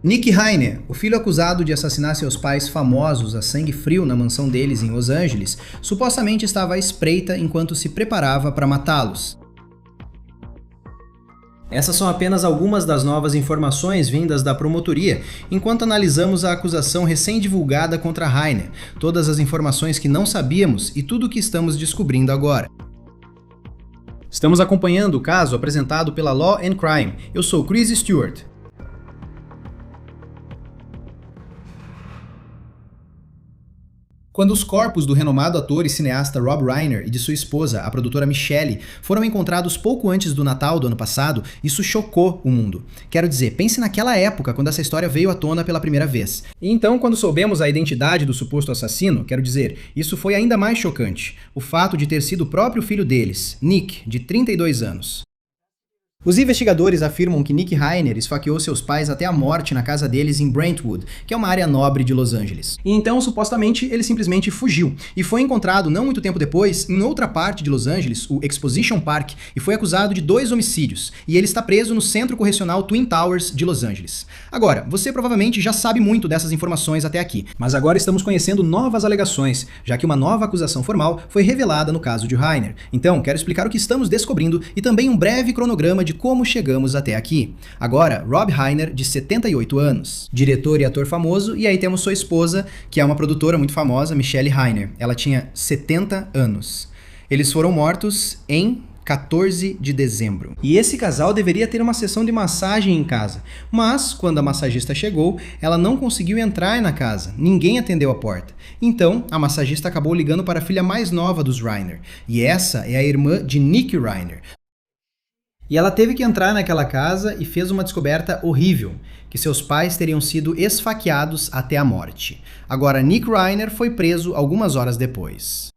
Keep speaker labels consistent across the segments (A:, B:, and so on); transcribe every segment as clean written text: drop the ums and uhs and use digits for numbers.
A: Nick Heiner, o filho acusado de assassinar seus pais famosos a sangue frio na mansão deles em Los Angeles, supostamente estava à espreita enquanto se preparava para matá-los. Essas são apenas algumas das novas informações vindas da promotoria, enquanto analisamos a acusação recém-divulgada contra Heiner, todas as informações que não sabíamos e tudo o que estamos descobrindo agora. Estamos acompanhando o caso apresentado pela Law and Crime. Eu sou Chris Stewart. Quando os corpos do renomado ator e cineasta Rob Reiner e de sua esposa, a produtora Michelle, foram encontrados pouco antes do Natal do ano passado, isso chocou o mundo. Quero dizer, pense naquela época, quando essa história veio à tona pela primeira vez. E então, quando soubemos a identidade do suposto assassino, quero dizer, isso foi ainda mais chocante. O fato de ter sido o próprio filho deles, Nick, de 32 anos. Os investigadores afirmam que Nick Heiner esfaqueou seus pais até a morte na casa deles em Brentwood, que é uma área nobre de Los Angeles. E então, supostamente, ele simplesmente fugiu e foi encontrado não muito tempo depois em outra parte de Los Angeles, o Exposition Park, e foi acusado de 2 homicídios, e ele está preso no Centro Correcional Twin Towers de Los Angeles. Agora, você provavelmente já sabe muito dessas informações até aqui, mas agora estamos conhecendo novas alegações, já que uma nova acusação formal foi revelada no caso de Heiner. Então, quero explicar o que estamos descobrindo e também um breve cronograma de como chegamos até aqui. Agora, Rob Reiner, de 78 anos, diretor e ator famoso, e aí temos sua esposa, que é uma produtora muito famosa, Michelle Heiner. Ela tinha 70 anos. Eles foram mortos em 14 de dezembro. E esse casal deveria ter uma sessão de massagem em casa, mas quando a massagista chegou, ela não conseguiu entrar na casa, ninguém atendeu a porta. Então, a massagista acabou ligando para a filha mais nova dos Reiner, e essa é a irmã de Nick Reiner. E ela teve que entrar naquela casa e fez uma descoberta horrível, que seus pais teriam sido esfaqueados até a morte. Agora, Nick Reiner foi preso algumas horas depois.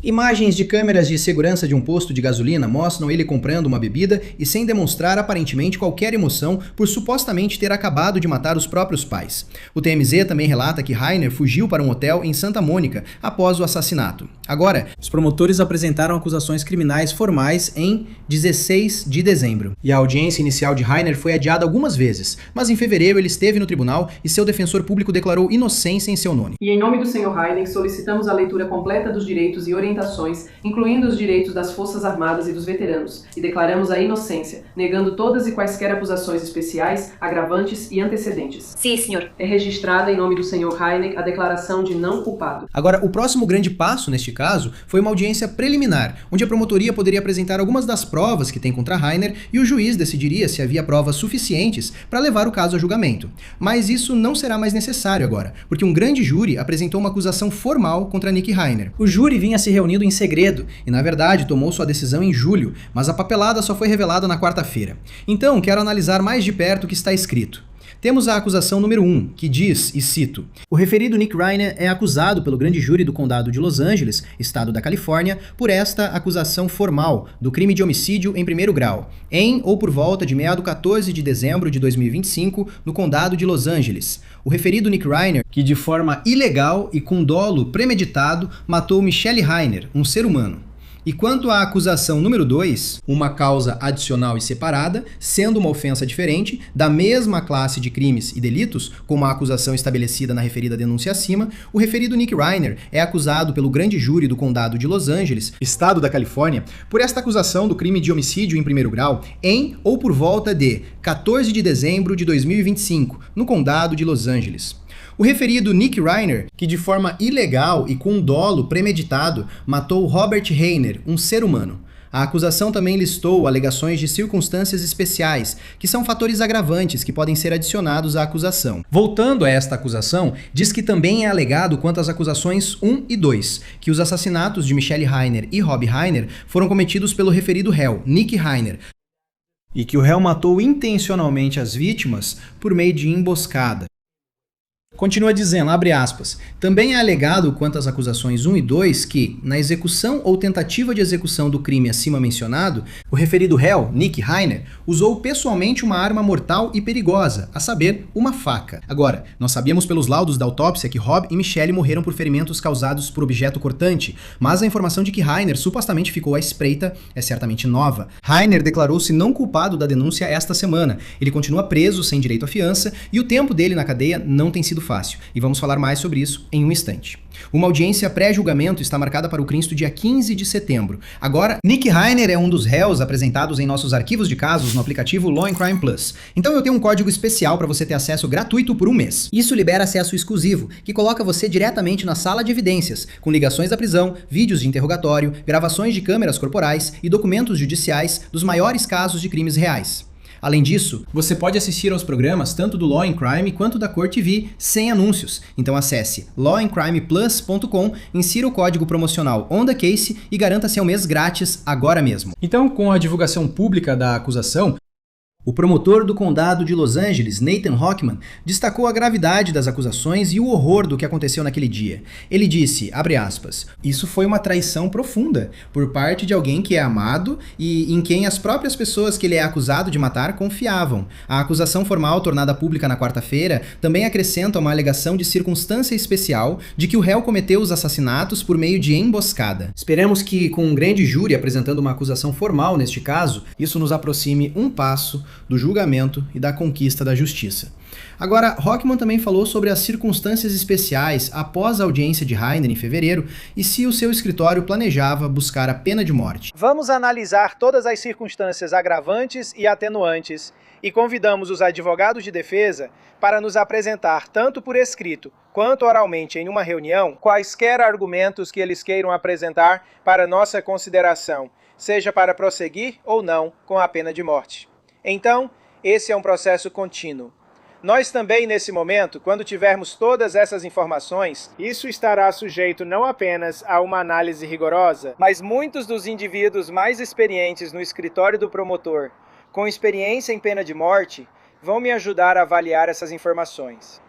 A: Imagens de câmeras de segurança de um posto de gasolina mostram ele comprando uma bebida e sem demonstrar aparentemente qualquer emoção por supostamente ter acabado de matar os próprios pais. O TMZ também relata que Heiner fugiu para um hotel em Santa Mônica após o assassinato. Agora, os promotores apresentaram acusações criminais formais em 16 de dezembro. E a audiência inicial de Heiner foi adiada algumas vezes, mas em fevereiro ele esteve no tribunal e seu defensor público declarou inocência em seu nome.
B: E em nome do Sr. Heiner, solicitamos a leitura completa dos direitos e orientações, incluindo os direitos das Forças Armadas e dos veteranos, e declaramos a inocência, negando todas e quaisquer acusações especiais, agravantes e antecedentes.
C: Sim, senhor.
B: É registrada em nome do Sr. Heiner a declaração de não culpado.
A: Agora, o próximo grande passo neste caso foi uma audiência preliminar, onde a promotoria poderia apresentar algumas das provas que tem contra Heiner e o juiz decidiria se havia provas suficientes para levar o caso a julgamento. Mas isso não será mais necessário agora, porque um grande júri apresentou uma acusação formal contra Nick Heiner. O júri vinha se reunindo em segredo e, na verdade, tomou sua decisão em julho, mas a papelada só foi revelada na quarta-feira. Então, quero analisar mais de perto o que está escrito. Temos a acusação número 1, que diz, e cito, o referido Nick Reiner é acusado pelo grande júri do condado de Los Angeles, estado da Califórnia, por esta acusação formal do crime de homicídio em primeiro grau, em ou por volta de meado 14 de dezembro de 2025, no condado de Los Angeles. O referido Nick Reiner, que de forma ilegal e com dolo premeditado, matou Michelle Heiner, um ser humano. E quanto à acusação número 2, uma causa adicional e separada, sendo uma ofensa diferente, da mesma classe de crimes e delitos, como a acusação estabelecida na referida denúncia acima, o referido Nick Reiner é acusado pelo grande júri do condado de Los Angeles, estado da Califórnia, por esta acusação do crime de homicídio em primeiro grau em ou por volta de 14 de dezembro de 2025, no condado de Los Angeles. O referido Nick Reiner, que de forma ilegal e com dolo premeditado matou Robert Heiner, um ser humano. A acusação também listou alegações de circunstâncias especiais, que são fatores agravantes que podem ser adicionados à acusação. Voltando a esta acusação, diz que também é alegado quanto às acusações 1 e 2, que os assassinatos de Michelle Heiner e Rob Reiner foram cometidos pelo referido réu, Nick Heiner, e que o réu matou intencionalmente as vítimas por meio de emboscada. Continua dizendo, abre aspas, também é alegado quanto às acusações 1 e 2 que, na execução ou tentativa de execução do crime acima mencionado, o referido réu, Nick Reiner, usou pessoalmente uma arma mortal e perigosa, a saber, uma faca. Agora, nós sabíamos pelos laudos da autópsia que Rob e Michelle morreram por ferimentos causados por objeto cortante, mas a informação de que Reiner supostamente ficou à espreita é certamente nova. Reiner declarou-se não culpado da denúncia esta semana. Ele continua preso sem direito à fiança e o tempo dele na cadeia não tem sido fácil, e vamos falar mais sobre isso em um instante. Uma audiência pré-julgamento está marcada para o Cristo dia 15 de setembro. Agora, Nick Reiner é um dos réus apresentados em nossos arquivos de casos no aplicativo Law and Crime Plus. Então eu tenho um código especial para você ter acesso gratuito por um mês. Isso libera acesso exclusivo, que coloca você diretamente na sala de evidências, com ligações à prisão, vídeos de interrogatório, gravações de câmeras corporais e documentos judiciais dos maiores casos de crimes reais. Além disso, você pode assistir aos programas tanto do Law and Crime quanto da Cor TV sem anúncios. Então acesse lawandcrimeplus.com, insira o código promocional OnTheCase e garanta-se um mês grátis agora mesmo. Então, com a divulgação pública da acusação, o promotor do condado de Los Angeles, Nathan Hochman, destacou a gravidade das acusações e o horror do que aconteceu naquele dia. Ele disse, abre aspas, isso foi uma traição profunda por parte de alguém que é amado e em quem as próprias pessoas que ele é acusado de matar confiavam. A acusação formal tornada pública na quarta-feira também acrescenta uma alegação de circunstância especial de que o réu cometeu os assassinatos por meio de emboscada. Esperemos que, com um grande júri apresentando uma acusação formal neste caso, isso nos aproxime um passo do julgamento e da conquista da justiça. Agora, Hochman também falou sobre as circunstâncias especiais após a audiência de Reiner em fevereiro e se o seu escritório planejava buscar a pena de morte.
C: Vamos analisar todas as circunstâncias agravantes e atenuantes e convidamos os advogados de defesa para nos apresentar, tanto por escrito quanto oralmente em uma reunião, quaisquer argumentos que eles queiram apresentar para nossa consideração, seja para prosseguir ou não com a pena de morte. Então, esse é um processo contínuo. Nós também, nesse momento, quando tivermos todas essas informações, isso estará sujeito não apenas a uma análise rigorosa, mas muitos dos indivíduos mais experientes no escritório do promotor, com experiência em pena de morte, vão me ajudar a avaliar essas informações.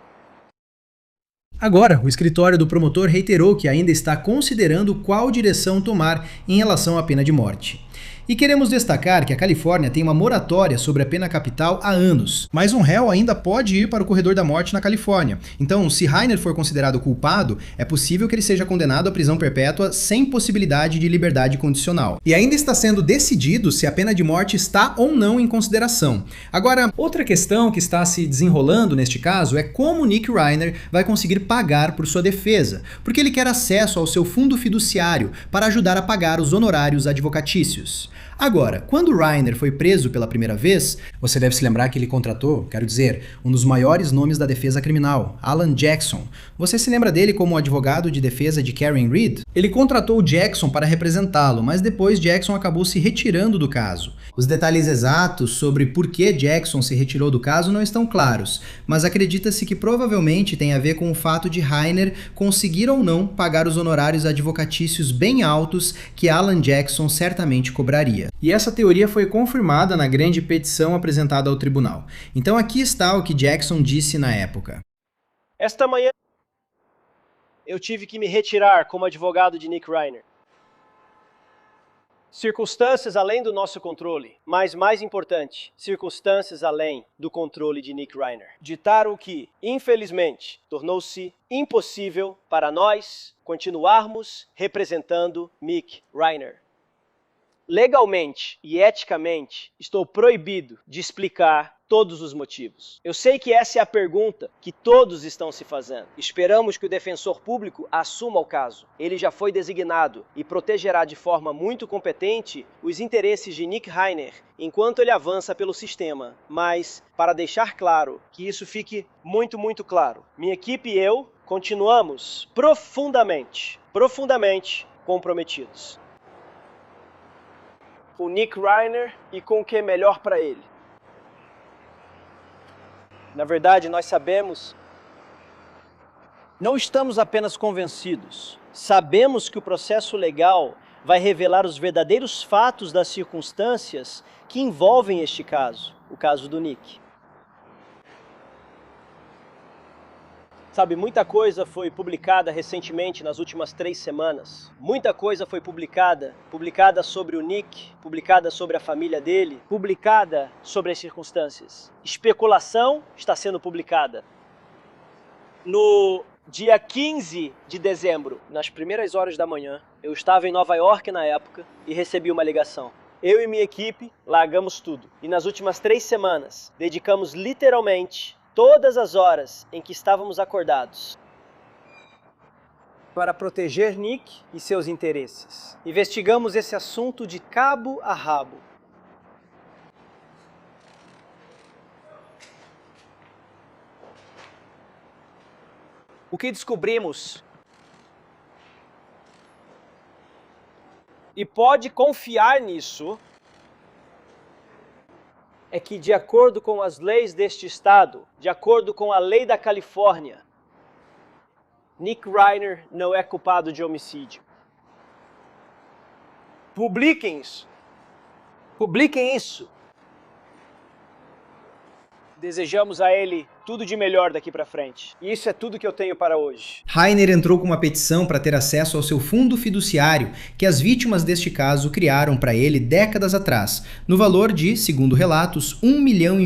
A: Agora, o escritório do promotor reiterou que ainda está considerando qual direção tomar em relação à pena de morte. E queremos destacar que a Califórnia tem uma moratória sobre a pena capital há anos, mas um réu ainda pode ir para o corredor da morte na Califórnia. Então, se Reiner for considerado culpado, é possível que ele seja condenado à prisão perpétua sem possibilidade de liberdade condicional. E ainda está sendo decidido se a pena de morte está ou não em consideração. Agora, outra questão que está se desenrolando neste caso é como Nick Reiner vai conseguir pagar por sua defesa, porque ele quer acesso ao seu fundo fiduciário para ajudar a pagar os honorários advocatícios. Agora, quando Reiner foi preso pela primeira vez, você deve se lembrar que ele contratou, quero dizer, um dos maiores nomes da defesa criminal, Alan Jackson. Você se lembra dele como advogado de defesa de Karen Reed? Ele contratou Jackson para representá-lo, mas depois Jackson acabou se retirando do caso. Os detalhes exatos sobre por que Jackson se retirou do caso não estão claros, mas acredita-se que provavelmente tem a ver com o fato de Reiner conseguir ou não pagar os honorários advocatícios bem altos que Alan Jackson certamente cobraria. E essa teoria foi confirmada na grande petição apresentada ao tribunal. Então aqui está o que Jackson disse na época.
D: Esta manhã eu tive que me retirar como advogado de Nick Reiner. Circunstâncias além do nosso controle, mas mais importante, circunstâncias além do controle de Nick Reiner, ditaram que, infelizmente, tornou-se impossível para nós continuarmos representando Nick Reiner. Legalmente e eticamente, estou proibido de explicar todos os motivos. Eu sei que essa é a pergunta que todos estão se fazendo. Esperamos que o defensor público assuma o caso. Ele já foi designado e protegerá de forma muito competente os interesses de Nick Reiner enquanto ele avança pelo sistema. Mas, para deixar claro que isso fique muito claro, minha equipe e eu continuamos profundamente comprometidos com Nick Reiner e com o que é melhor para ele. Na verdade, nós sabemos, não estamos apenas convencidos, sabemos que o processo legal vai revelar os verdadeiros fatos das circunstâncias que envolvem este caso, o caso do Nick. Sabe, muita coisa foi publicada recentemente nas últimas 3 semanas. Muita coisa foi publicada sobre o Nick, publicada sobre a família dele, publicada sobre as circunstâncias. Especulação está sendo publicada. No dia 15 de dezembro, nas primeiras horas da manhã, eu estava em Nova York na época e recebi uma ligação. Eu e minha equipe largamos tudo. E nas últimas 3 semanas, dedicamos literalmente todas as horas em que estávamos acordados para proteger Nick e seus interesses. Investigamos esse assunto de cabo a rabo. O que descobrimos? E pode confiar nisso, é que, de acordo com as leis deste estado, de acordo com a lei da Califórnia, Nick Reiner não é culpado de homicídio. Publiquem isso. Publiquem isso. Desejamos a ele tudo de melhor daqui pra frente. E isso é tudo que eu tenho para hoje.
A: Reiner entrou com uma petição para ter acesso ao seu fundo fiduciário, que as vítimas deste caso criaram para ele décadas atrás, no valor de, segundo relatos, $1,5 milhão.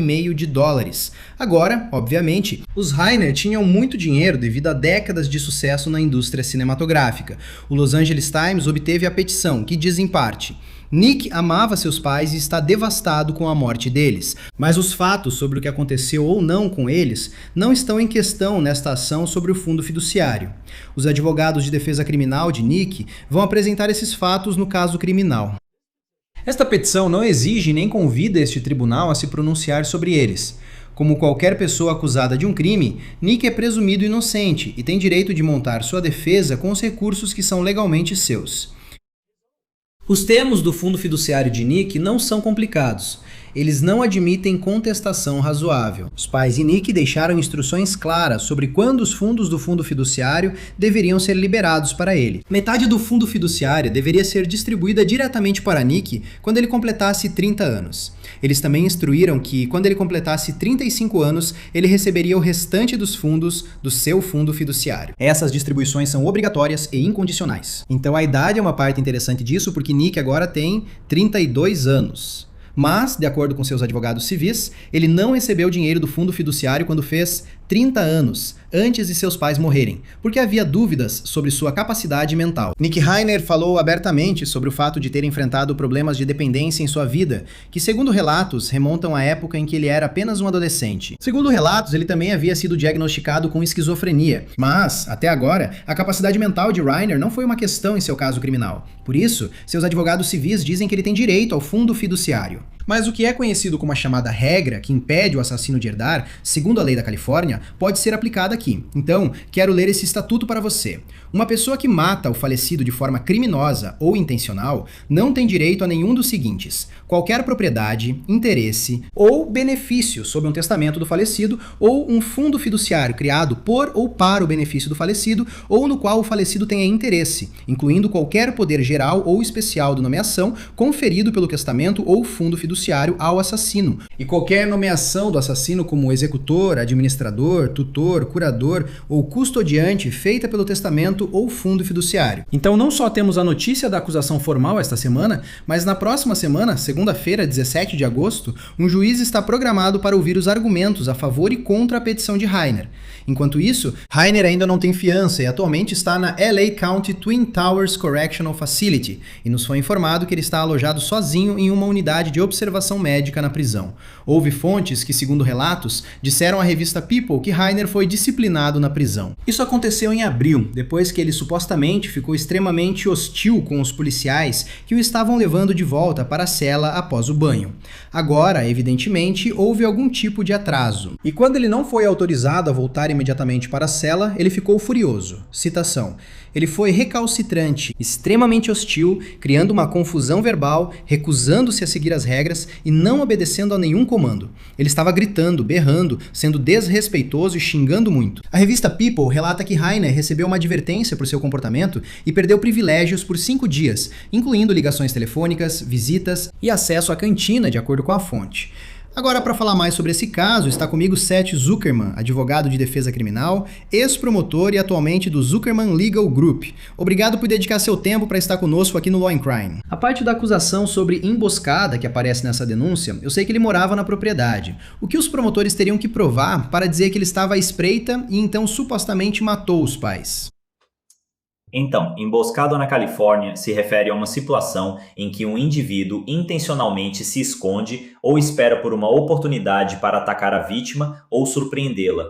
A: Agora, obviamente, os Reiner tinham muito dinheiro devido a décadas de sucesso na indústria cinematográfica. O Los Angeles Times obteve a petição, que diz em parte: Nick amava seus pais e está devastado com a morte deles, mas os fatos sobre o que aconteceu ou não com eles não estão em questão nesta ação sobre o fundo fiduciário. Os advogados de defesa criminal de Nick vão apresentar esses fatos no caso criminal. Esta petição não exige nem convida este tribunal a se pronunciar sobre eles. Como qualquer pessoa acusada de um crime, Nick é presumido inocente e tem direito de montar sua defesa com os recursos que são legalmente seus. Os termos do fundo fiduciário de Nick não são complicados. Eles não admitem contestação razoável. Os pais de Nick deixaram instruções claras sobre quando os fundos do fundo fiduciário deveriam ser liberados para ele. Metade do fundo fiduciário deveria ser distribuída diretamente para Nick quando ele completasse 30 anos. Eles também instruíram que, quando ele completasse 35 anos, ele receberia o restante dos fundos do seu fundo fiduciário. Essas distribuições são obrigatórias e incondicionais. Então a idade é uma parte interessante disso, porque Nick agora tem 32 anos. Mas, de acordo com seus advogados civis, ele não recebeu dinheiro do fundo fiduciário quando fez 30 anos, antes de seus pais morrerem, porque havia dúvidas sobre sua capacidade mental. Nick Reiner falou abertamente sobre o fato de ter enfrentado problemas de dependência em sua vida, que, segundo relatos, remontam à época em que ele era apenas um adolescente. Segundo relatos, ele também havia sido diagnosticado com esquizofrenia, mas, até agora, a capacidade mental de Reiner não foi uma questão em seu caso criminal. Por isso, seus advogados civis dizem que ele tem direito ao fundo fiduciário. Mas o que é conhecido como a chamada regra, que impede o assassino de herdar, segundo a lei da Califórnia, pode ser aplicada aqui. Então, quero ler esse estatuto para você. Uma pessoa que mata o falecido de forma criminosa ou intencional não tem direito a nenhum dos seguintes: qualquer propriedade, interesse ou benefício sob um testamento do falecido ou um fundo fiduciário criado por ou para o benefício do falecido ou no qual o falecido tenha interesse, incluindo qualquer poder geral ou especial de nomeação conferido pelo testamento ou fundo fiduciário ao assassino, e qualquer nomeação do assassino como executor, administrador, tutor, curador ou custodiante feita pelo testamento ou fundo fiduciário. Então não só temos a notícia da acusação formal esta semana, mas na próxima semana, segunda-feira, 17 de agosto, um juiz está programado para ouvir os argumentos a favor e contra a petição de Reiner. Enquanto isso, Reiner ainda não tem fiança e atualmente está na LA County Twin Towers Correctional Facility, e nos foi informado que ele está alojado sozinho em uma unidade de observação médica na prisão. Houve fontes que, segundo relatos, disseram à revista People que Reiner foi disciplinado na prisão. Isso aconteceu em abril, depois que ele supostamente ficou extremamente hostil com os policiais que o estavam levando de volta para a cela após o banho. Agora, evidentemente, houve algum tipo de atraso. E quando ele não foi autorizado a voltar imediatamente para a cela, ele ficou furioso. Citação: ele foi recalcitrante, extremamente hostil, criando uma confusão verbal, recusando-se a seguir as regras e não obedecendo a nenhum comando. Ele estava gritando, berrando, sendo desrespeitoso e xingando muito. A revista People relata que Reiner recebeu uma advertência por seu comportamento e perdeu privilégios por 5 dias, incluindo ligações telefônicas, visitas e acesso à cantina, de acordo com a fonte. Agora, para falar mais sobre esse caso, está comigo Seth Zuckerman, advogado de defesa criminal, ex-promotor e atualmente do Zuckerman Legal Group. Obrigado por dedicar seu tempo para estar conosco aqui no Law and Crime. A parte da acusação sobre emboscada que aparece nessa denúncia, eu sei que ele morava na propriedade. O que os promotores teriam que provar para dizer que ele estava à espreita e então supostamente matou os pais?
E: Então, emboscada na Califórnia se refere a uma situação em que um indivíduo intencionalmente se esconde ou espera por uma oportunidade para atacar a vítima ou surpreendê-la.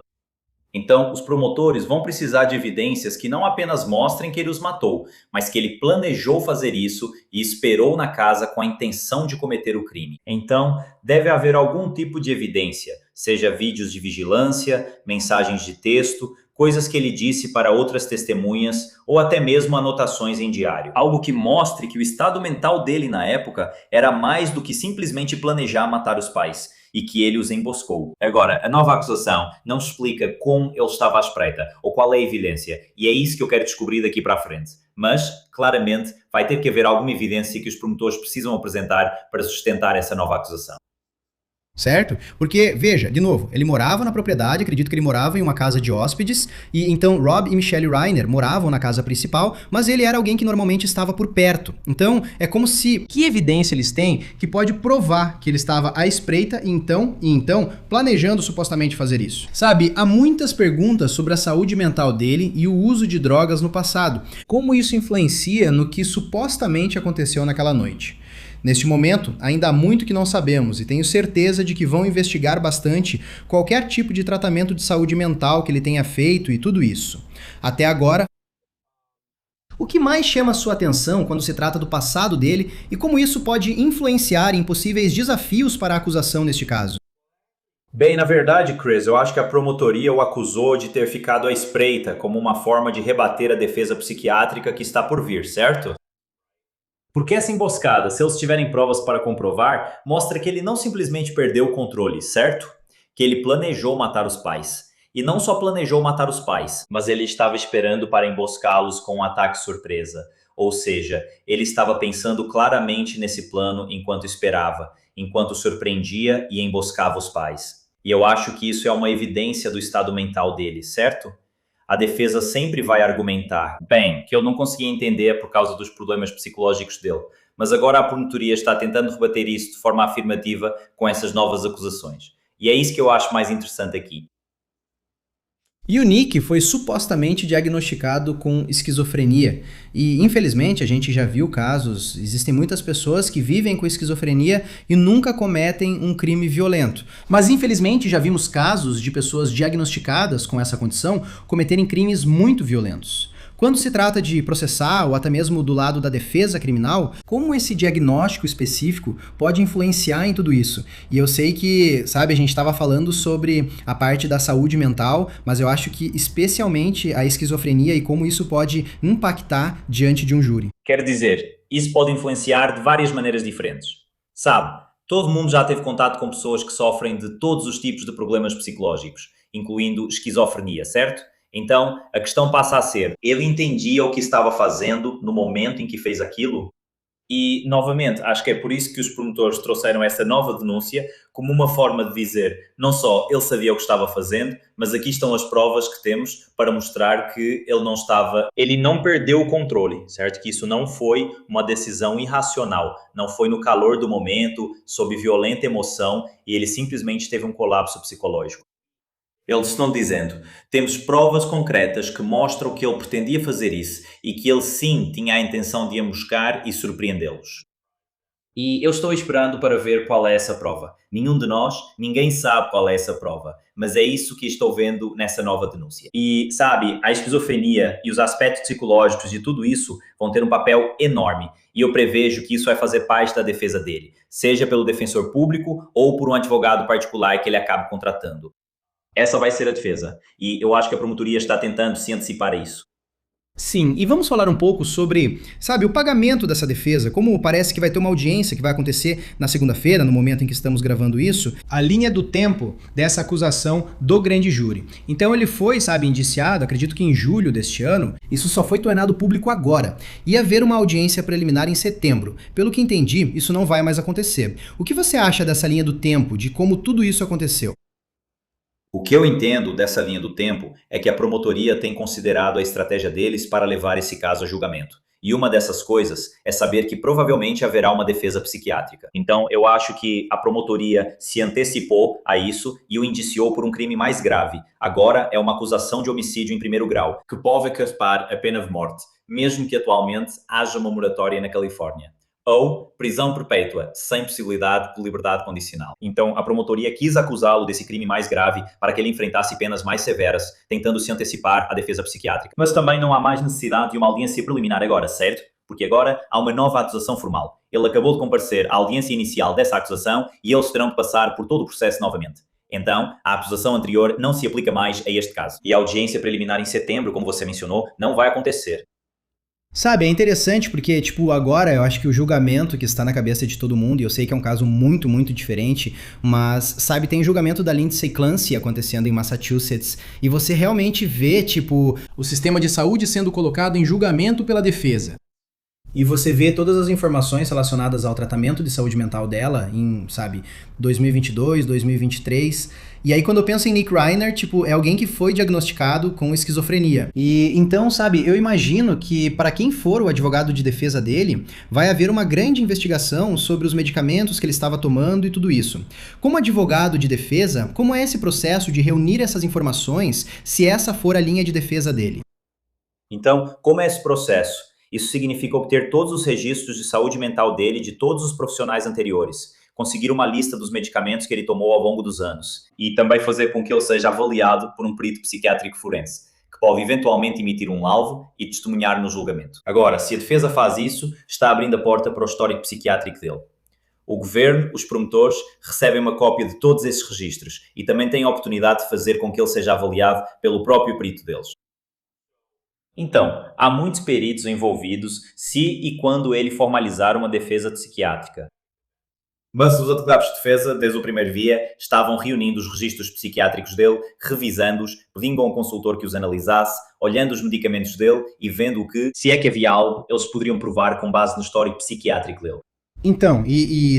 E: Então, os promotores vão precisar de evidências que não apenas mostrem que ele os matou, mas que ele planejou fazer isso e esperou na casa com a intenção de cometer o crime. Então, deve haver algum tipo de evidência, seja vídeos de vigilância, mensagens de texto, coisas que ele disse para outras testemunhas ou até mesmo anotações em diário. Algo que mostre que o estado mental dele na época era mais do que simplesmente planejar matar os pais e que ele os emboscou. Agora, a nova acusação não explica como ele estava à espreita ou qual é a evidência, e é isso que eu quero descobrir daqui para a frente. Mas, claramente, vai ter que haver alguma evidência que os promotores precisam apresentar para sustentar essa nova acusação.
A: Certo? Porque, veja, de novo, ele morava na propriedade, acredito que ele morava em uma casa de hóspedes, e então Rob e Michelle Reiner moravam na casa principal, mas ele era alguém que normalmente estava por perto. Então, é como se... Que evidência eles têm que pode provar que ele estava à espreita e então, planejando supostamente fazer isso? Sabe, há muitas perguntas sobre a saúde mental dele e o uso de drogas no passado. Como isso influencia no que supostamente aconteceu naquela noite? Neste momento, ainda há muito que não sabemos e tenho certeza de que vão investigar bastante qualquer tipo de tratamento de saúde mental que ele tenha feito e tudo isso. Até agora, o que mais chama sua atenção quando se trata do passado dele e como isso pode influenciar em possíveis desafios para a acusação neste caso?
E: Bem, na verdade, Chris, eu acho que a promotoria o acusou de ter ficado à espreita como uma forma de rebater a defesa psiquiátrica que está por vir, certo? Porque essa emboscada, se eles tiverem provas para comprovar, mostra que ele não simplesmente perdeu o controle, certo? Que ele planejou matar os pais. E não só planejou matar os pais, mas ele estava esperando para emboscá-los com um ataque surpresa. Ou seja, ele estava pensando claramente nesse plano enquanto esperava, enquanto surpreendia e emboscava os pais. E eu acho que isso é uma evidência do estado mental dele, certo? A defesa sempre vai argumentar, bem, que eu não conseguia entender por causa dos problemas psicológicos dele, mas agora a promotoria está tentando rebater isso de forma afirmativa com essas novas acusações. E é isso que eu acho mais interessante aqui.
A: E o Nick foi supostamente diagnosticado com esquizofrenia. E, infelizmente, a gente já viu casos, existem muitas pessoas que vivem com esquizofrenia e nunca cometem um crime violento. Mas, infelizmente, já vimos casos de pessoas diagnosticadas com essa condição cometerem crimes muito violentos. Quando se trata de processar ou até mesmo do lado da defesa criminal, como esse diagnóstico específico pode influenciar em tudo isso? E eu sei que, sabe, a gente estava falando sobre a parte da saúde mental, mas eu acho que especialmente a esquizofrenia e como isso pode impactar diante de um júri.
E: Quer dizer, isso pode influenciar de várias maneiras diferentes. Sabe, todo mundo já teve contato com pessoas que sofrem de todos os tipos de problemas psicológicos, incluindo esquizofrenia, certo? Então, a questão passa a ser, ele entendia o que estava fazendo no momento em que fez aquilo? E, novamente, acho que é por isso que os promotores trouxeram essa nova denúncia como uma forma de dizer, não só ele sabia o que estava fazendo, mas aqui estão as provas que temos para mostrar que ele não perdeu o controle, certo? Que isso não foi uma decisão irracional, não foi no calor do momento, sob violenta emoção, e ele simplesmente teve um colapso psicológico. Eles estão dizendo, temos provas concretas que mostram que ele pretendia fazer isso e que ele sim tinha a intenção de emboscar e surpreendê-los. E eu estou esperando para ver qual é essa prova. Ninguém sabe qual é essa prova, mas é isso que estou vendo nessa nova denúncia. E, sabe, a esquizofrenia e os aspectos psicológicos de tudo isso vão ter um papel enorme. E eu prevejo que isso vai fazer parte da defesa dele, seja pelo defensor público ou por um advogado particular que ele acabe contratando. Essa vai ser a defesa, e eu acho que a promotoria está tentando se antecipar a isso.
A: Sim, e vamos falar um pouco sobre, sabe, o pagamento dessa defesa, como parece que vai ter uma audiência que vai acontecer na segunda-feira, no momento em que estamos gravando isso, a linha do tempo dessa acusação do grande júri. Então ele foi, sabe, indiciado, acredito que em julho deste ano, isso só foi tornado público agora. Ia haver uma audiência preliminar em setembro. Pelo que entendi, isso não vai mais acontecer. O que você acha dessa linha do tempo, de como tudo isso aconteceu?
E: O que eu entendo dessa linha do tempo é que a promotoria tem considerado a estratégia deles para levar esse caso a julgamento. E uma dessas coisas é saber que provavelmente haverá uma defesa psiquiátrica. Então, eu acho que a promotoria se antecipou a isso e o indiciou por um crime mais grave. Agora é uma acusação de homicídio em primeiro grau, que pode acarretar a pena de morte, mesmo que atualmente haja uma moratória na Califórnia. Ou prisão perpétua, sem possibilidade de liberdade condicional. Então, a promotoria quis acusá-lo desse crime mais grave para que ele enfrentasse penas mais severas, tentando se antecipar à defesa psiquiátrica. Mas também não há mais necessidade de uma audiência preliminar agora, certo? Porque agora há uma nova acusação formal. Ele acabou de comparecer à audiência inicial dessa acusação e eles terão de passar por todo o processo novamente. Então, a acusação anterior não se aplica mais a este caso. E a audiência preliminar em setembro, como você mencionou, não vai acontecer.
A: Sabe, é interessante porque, tipo, agora eu acho que o julgamento que está na cabeça de todo mundo, e eu sei que é um caso muito, muito diferente, mas, sabe, tem o julgamento da Lindsay Clancy acontecendo em Massachusetts, e você realmente vê, tipo, o sistema de saúde sendo colocado em julgamento pela defesa. E você vê todas as informações relacionadas ao tratamento de saúde mental dela em, sabe, 2022, 2023. E aí quando eu penso em Nick Reiner, tipo, é alguém que foi diagnosticado com esquizofrenia. E então, sabe, eu imagino que para quem for o advogado de defesa dele, vai haver uma grande investigação sobre os medicamentos que ele estava tomando e tudo isso. Como advogado de defesa, como é esse processo de reunir essas informações, se essa for a linha de defesa dele?
E: Então, como é esse processo? Isso significa obter todos os registros de saúde mental dele de todos os profissionais anteriores, conseguir uma lista dos medicamentos que ele tomou ao longo dos anos e também fazer com que ele seja avaliado por um perito psiquiátrico forense, que pode eventualmente emitir um laudo e testemunhar no julgamento. Agora, se a defesa faz isso, está abrindo a porta para o histórico psiquiátrico dele. O governo, os promotores, recebem uma cópia de todos esses registros e também têm a oportunidade de fazer com que ele seja avaliado pelo próprio perito deles. Então, há muitos peritos envolvidos se e quando ele formalizar uma defesa psiquiátrica. Mas os advogados de defesa, desde o primeiro dia, estavam reunindo os registros psiquiátricos dele, revisando-os, pedindo a um consultor que os analisasse, olhando os medicamentos dele e vendo que, se é que havia algo, eles poderiam provar com base no histórico psiquiátrico dele.
A: Então,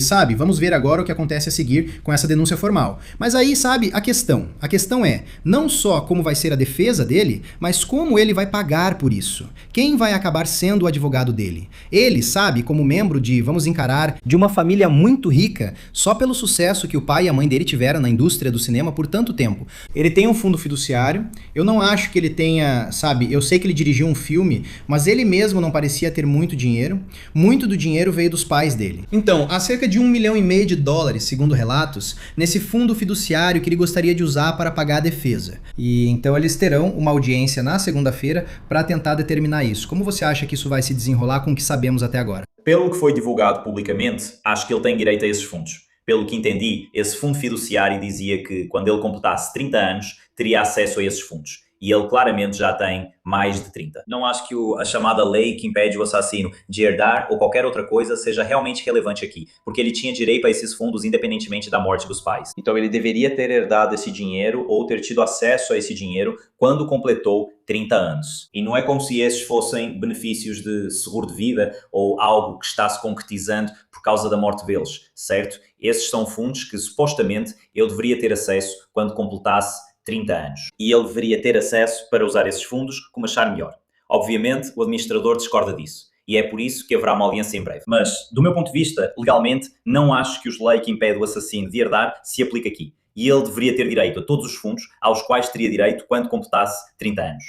A: sabe, vamos ver agora o que acontece a seguir com essa denúncia formal. Mas aí, sabe, a questão é não só como vai ser a defesa dele, mas como ele vai pagar por isso. Quem vai acabar sendo o advogado dele? Ele, sabe, como membro de, vamos encarar, de uma família muito rica, só pelo sucesso que o pai e a mãe dele tiveram na indústria do cinema por tanto tempo. Ele tem um fundo fiduciário, eu não acho que ele tenha, sabe, eu sei que ele dirigiu um filme, mas ele mesmo não parecia ter muito dinheiro. Muito do dinheiro veio dos pais dele. Então, há cerca de $1,5 milhão, segundo relatos, nesse fundo fiduciário que ele gostaria de usar para pagar a defesa. E então eles terão uma audiência na segunda-feira para tentar determinar isso. Como você acha que isso vai se desenrolar com o que sabemos até agora?
E: Pelo que foi divulgado publicamente, acho que ele tem direito a esses fundos. Pelo que entendi, esse fundo fiduciário dizia que quando ele completasse 30 anos, teria acesso a esses fundos. E ele claramente já tem mais de 30. Não acho que a chamada lei que impede o assassino de herdar ou qualquer outra coisa seja realmente relevante aqui, porque ele tinha direito a esses fundos independentemente da morte dos pais. Então ele deveria ter herdado esse dinheiro ou ter tido acesso a esse dinheiro quando completou 30 anos. E não é como se esses fossem benefícios de seguro de vida ou algo que está se concretizando por causa da morte deles, certo? Esses são fundos que supostamente ele deveria ter acesso quando completasse 30 anos. E ele deveria ter acesso para usar esses fundos como achar melhor. Obviamente, o administrador discorda disso. E é por isso que haverá uma audiência em breve. Mas, do meu ponto de vista, legalmente, não acho que a lei que impede o assassino de herdar se aplique aqui. E ele deveria ter direito a todos os fundos aos quais teria direito quando completasse 30 anos.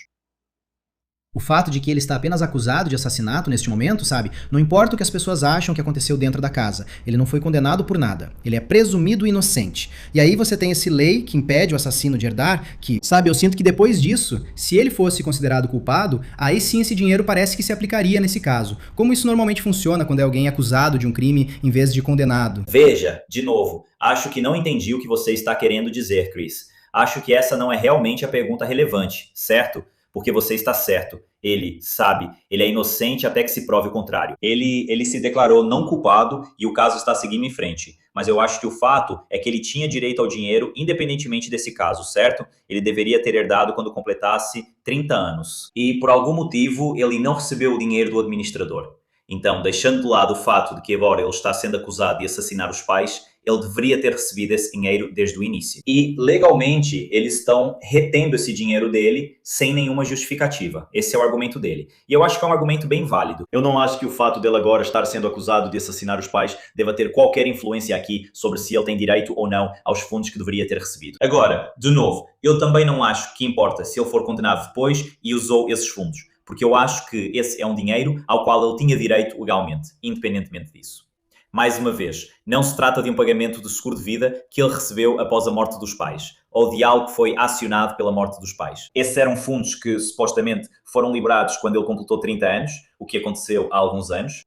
A: O fato de que ele está apenas acusado de assassinato neste momento, sabe? Não importa o que as pessoas acham que aconteceu dentro da casa. Ele não foi condenado por nada. Ele é presumido inocente. E aí você tem esse lei que impede o assassino de herdar, que, sabe, eu sinto que depois disso, se ele fosse considerado culpado, aí sim esse dinheiro parece que se aplicaria nesse caso. Como isso normalmente funciona quando é alguém acusado de um crime em vez de condenado?
E: Veja, de novo, acho que não entendi o que você está querendo dizer, Chris. Acho que essa não é realmente a pergunta relevante, certo? Porque você está certo. Ele, sabe, ele é inocente até que se prove o contrário. Ele se declarou não culpado e o caso está seguindo em frente. Mas eu acho que o fato é que ele tinha direito ao dinheiro independentemente desse caso, certo? Ele deveria ter herdado quando completasse 30 anos. E por algum motivo ele não recebeu o dinheiro do administrador. Então, deixando de lado o fato de que agora ele está sendo acusado de assassinar os pais, ele deveria ter recebido esse dinheiro desde o início. E, legalmente, eles estão retendo esse dinheiro dele sem nenhuma justificativa. Esse é o argumento dele. E eu acho que é um argumento bem válido. Eu não acho que o fato dele agora estar sendo acusado de assassinar os pais deva ter qualquer influência aqui sobre se ele tem direito ou não aos fundos que deveria ter recebido. Agora, de novo, eu também não acho que importa se ele for condenado depois e usou esses fundos. Porque eu acho que esse é um dinheiro ao qual ele tinha direito legalmente, independentemente disso. Mais uma vez, não se trata de um pagamento de seguro de vida que ele recebeu após a morte dos pais, ou de algo que foi acionado pela morte dos pais. Esses eram fundos que, supostamente, foram liberados quando ele completou 30 anos, o que aconteceu há alguns anos.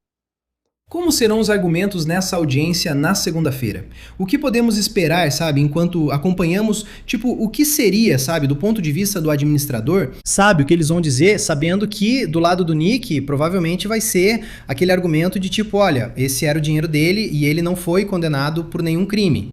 A: Como serão os argumentos nessa audiência na segunda-feira? O que podemos esperar, sabe, enquanto acompanhamos, tipo, o que seria, sabe, do ponto de vista do administrador? Sabe o que eles vão dizer, sabendo que do lado do Nick, provavelmente vai ser aquele argumento de tipo, olha, esse era o dinheiro dele e ele não foi condenado por nenhum crime.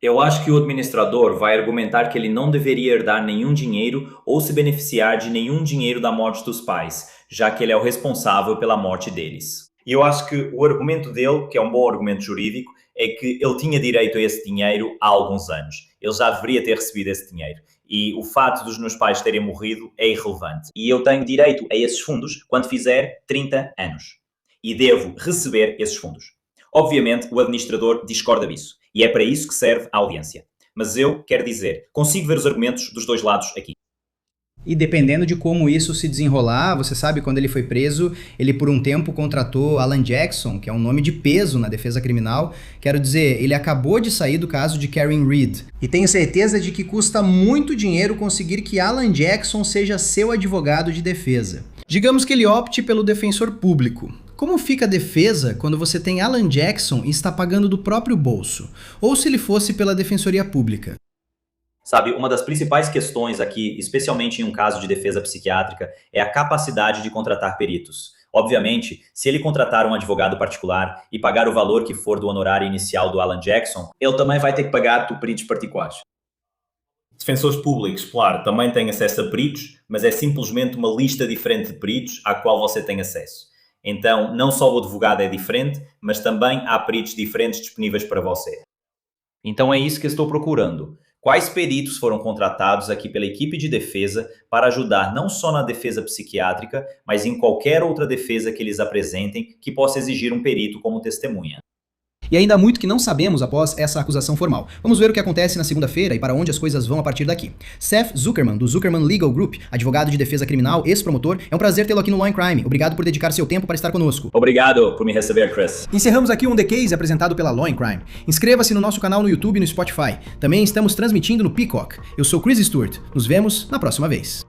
E: Eu acho que o administrador vai argumentar que ele não deveria herdar nenhum dinheiro ou se beneficiar de nenhum dinheiro da morte dos pais, já que ele é o responsável pela morte deles. E eu acho que o argumento dele, que é um bom argumento jurídico, é que ele tinha direito a esse dinheiro há alguns anos. Ele já deveria ter recebido esse dinheiro. E o fato dos meus pais terem morrido é irrelevante. E eu tenho direito a esses fundos quando fizer 30 anos. E devo receber esses fundos. Obviamente, o administrador discorda disso. E é para isso que serve a audiência. Mas eu quero dizer, consigo ver os argumentos dos dois lados aqui.
A: E dependendo de como isso se desenrolar, você sabe, quando ele foi preso, ele por um tempo contratou Alan Jackson, que é um nome de peso na defesa criminal. Quero dizer, ele acabou de sair do caso de Karen Reed. E tenho certeza de que custa muito dinheiro conseguir que Alan Jackson seja seu advogado de defesa. Digamos que ele opte pelo defensor público. Como fica a defesa quando você tem Alan Jackson e está pagando do próprio bolso? Ou se ele fosse pela defensoria pública?
E: Sabe, uma das principais questões aqui, especialmente em um caso de defesa psiquiátrica, é a capacidade de contratar peritos. Obviamente, se ele contratar um advogado particular e pagar o valor que for do honorário inicial do Alan Jackson, ele também vai ter que pagar por peritos particulares. Defensores públicos, claro, também têm acesso a peritos, mas é simplesmente uma lista diferente de peritos à qual você tem acesso. Então, não só o advogado é diferente, mas também há peritos diferentes disponíveis para você. Então é isso que eu estou procurando. Quais peritos foram contratados aqui pela equipe de defesa para ajudar não só na defesa psiquiátrica, mas em qualquer outra defesa que eles apresentem que possa exigir um perito como testemunha?
A: E ainda há muito que não sabemos após essa acusação formal. Vamos ver o que acontece na segunda-feira e para onde as coisas vão a partir daqui. Seth Zuckerman, do Zuckerman Legal Group, advogado de defesa criminal, ex-promotor, é um prazer tê-lo aqui no Law and Crime. Obrigado por dedicar seu tempo para estar conosco.
E: Obrigado por me receber, Chris.
A: Encerramos aqui um The Case apresentado pela Law and Crime. Inscreva-se no nosso canal no YouTube e no Spotify. Também estamos transmitindo no Peacock. Eu sou Chris Stewart. Nos vemos na próxima vez.